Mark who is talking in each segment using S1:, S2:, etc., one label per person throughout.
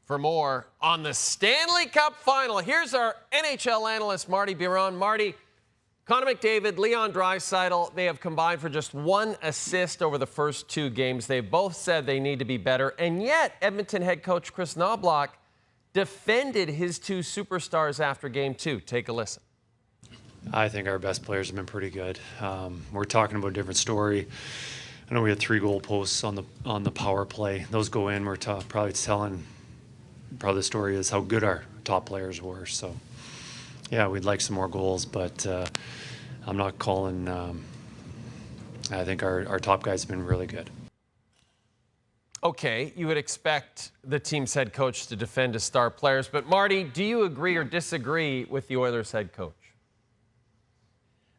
S1: for more on the Stanley Cup Final. Here's our NHL analyst, Martin Biron. Marty, Connor McDavid, Leon Draisaitl, they have combined for just 1 assist over the first 2 games. They've both said they need to be better, and yet Edmonton head coach Chris Knoblauch defended his 2 superstars after Game 2. Take a listen.
S2: I think our best players have been pretty good. We're talking about a different story. I know we had 3 goal posts on the power play. Those go in. We're probably telling the story is how good our top players were. So, yeah, we'd like some more goals, but I'm not calling. I think our top guys have been really good.
S1: Okay, you would expect the team's head coach to defend his star players, but Marty, do you agree or disagree with the Oilers head coach?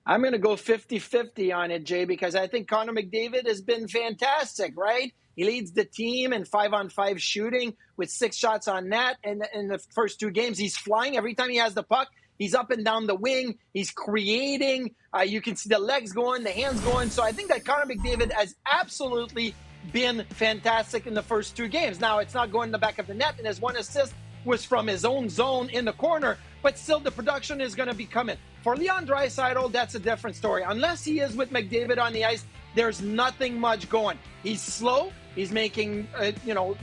S3: I'm going to go 50-50 on it, Jay, because I think Connor McDavid has been fantastic, right? He leads the team in 5-on-5 shooting with 6 shots on net. And in the first 2 games, he's flying. Every time he has the puck, he's up and down the wing. He's creating. You can see the legs going, the hands going. So I think that Connor McDavid has absolutely been fantastic in the first 2 games. Now, it's not going in the back of the net, and his 1 assist was from his own zone in the corner. But still, the production is going to be coming. For Leon Draisaitl, that's a different story. Unless he is with McDavid on the ice, there's nothing much going. He's slow. He's making,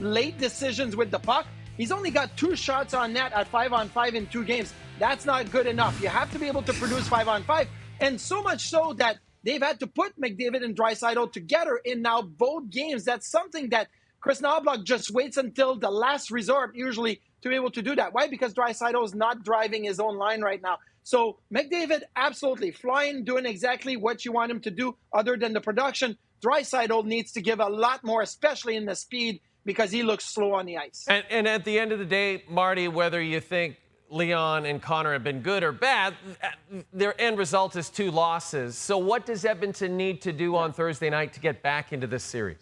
S3: late decisions with the puck. He's only got 2 shots on net at 5-on-5 in 2 games. That's not good enough. You have to be able to produce 5-on-5. And so much so that they've had to put McDavid and Draisaitl together in now both games. That's something that Chris Knoblauch just waits until the last resort, usually, to be able to do that. Why? Because Draisaitl is not driving his own line right now. So McDavid, absolutely flying, doing exactly what you want him to do other than the production. Draisaitl needs to give a lot more, especially in the speed, because he looks slow on the ice.
S1: And at the end of the day, Marty, whether you think Leon and Connor have been good or bad, their end result is 2 losses. So what does Edmonton need to do on Thursday night to get back into this series?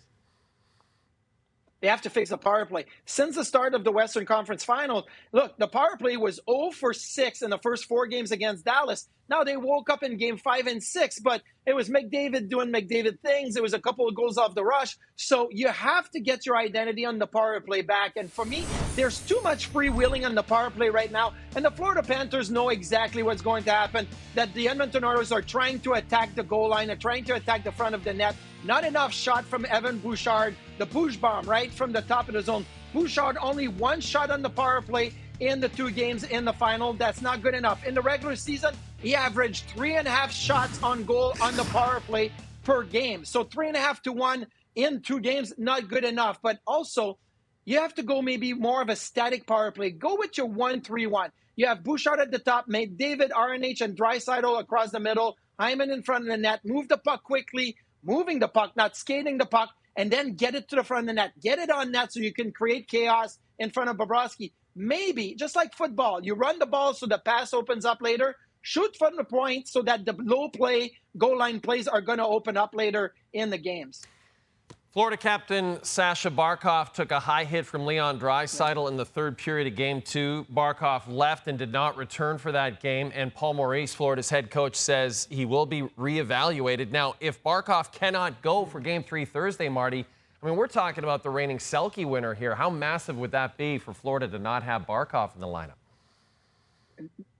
S3: They have to fix the power play. Since the start of the Western Conference Finals, look, the power play was 0 for 6 in the first 4 games against Dallas. Now they woke up in Game 5 and 6, but it was McDavid doing McDavid things. It was a couple of goals off the rush. So you have to get your identity on the power play back. And for me, there's too much freewheeling on the power play right now. And the Florida Panthers know exactly what's going to happen, that the Edmonton Oilers are trying to attack the goal line, are trying to attack the front of the net. Not enough shot from Evan Bouchard, the push bomb, right, from the top of the zone. Bouchard only 1 shot on the power play in the 2 games in the final. That's not good enough. In the regular season, he averaged 3.5 shots on goal on the power play per game. So 3.5 to 1 in 2 games, not good enough. But also, you have to go maybe more of a static power play. Go with your 1-3-1. You have Bouchard at the top, McDavid, RNH, and Draisaitl across the middle. Hyman in front of the net. Move the puck quickly. Moving the puck, not skating the puck, and then get it to the front of the net. Get it on net so you can create chaos in front of Bobrovsky. Maybe, just like football, you run the ball so the pass opens up later. Shoot from the point so that the low play, goal line plays are going to open up later in the games.
S1: Florida captain Sasha Barkov took a high hit from Leon Draisaitl in the 3rd period of Game 2. Barkov left and did not return for that game, and Paul Maurice, Florida's head coach, says he will be reevaluated. Now, if Barkov cannot go for Game 3 Thursday, Marty, I mean, we're talking about the reigning Selke winner here. How massive would that be for Florida to not have Barkov in the lineup?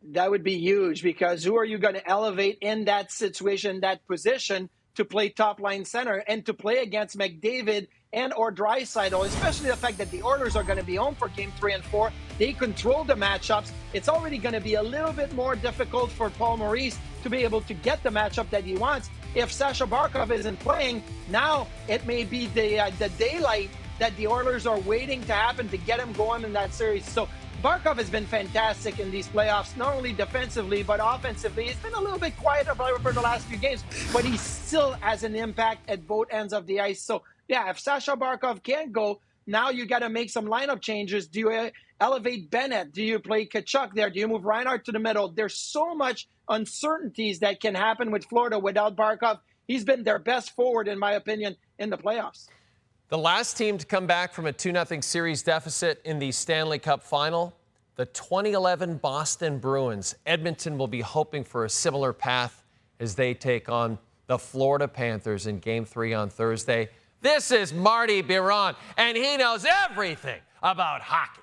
S3: That would be huge, because who are you going to elevate in that situation, that position, to play top-line center and to play against McDavid and or Draisaitl, especially the fact that the Oilers are going to be home for Game 3 and 4. They control the matchups. It's already going to be a little bit more difficult for Paul Maurice to be able to get the matchup that he wants. If Sasha Barkov isn't playing, now it may be the daylight that the Oilers are waiting to happen to get him going in that series. So Barkov has been fantastic in these playoffs, not only defensively, but offensively. He's been a little bit quieter for the last few games, but he still has an impact at both ends of the ice. So, yeah, if Sasha Barkov can't go, now you got to make some lineup changes. Do you elevate Bennett? Do you play Tkachuk there? Do you move Reinhart to the middle? There's so much uncertainties that can happen with Florida without Barkov. He's been their best forward, in my opinion, in the playoffs.
S1: The last team to come back from a 2-0 series deficit in the Stanley Cup Final, the 2011 Boston Bruins. Edmonton will be hoping for a similar path as they take on the Florida Panthers in Game 3 on Thursday. This is Martin Biron, and he knows everything about hockey.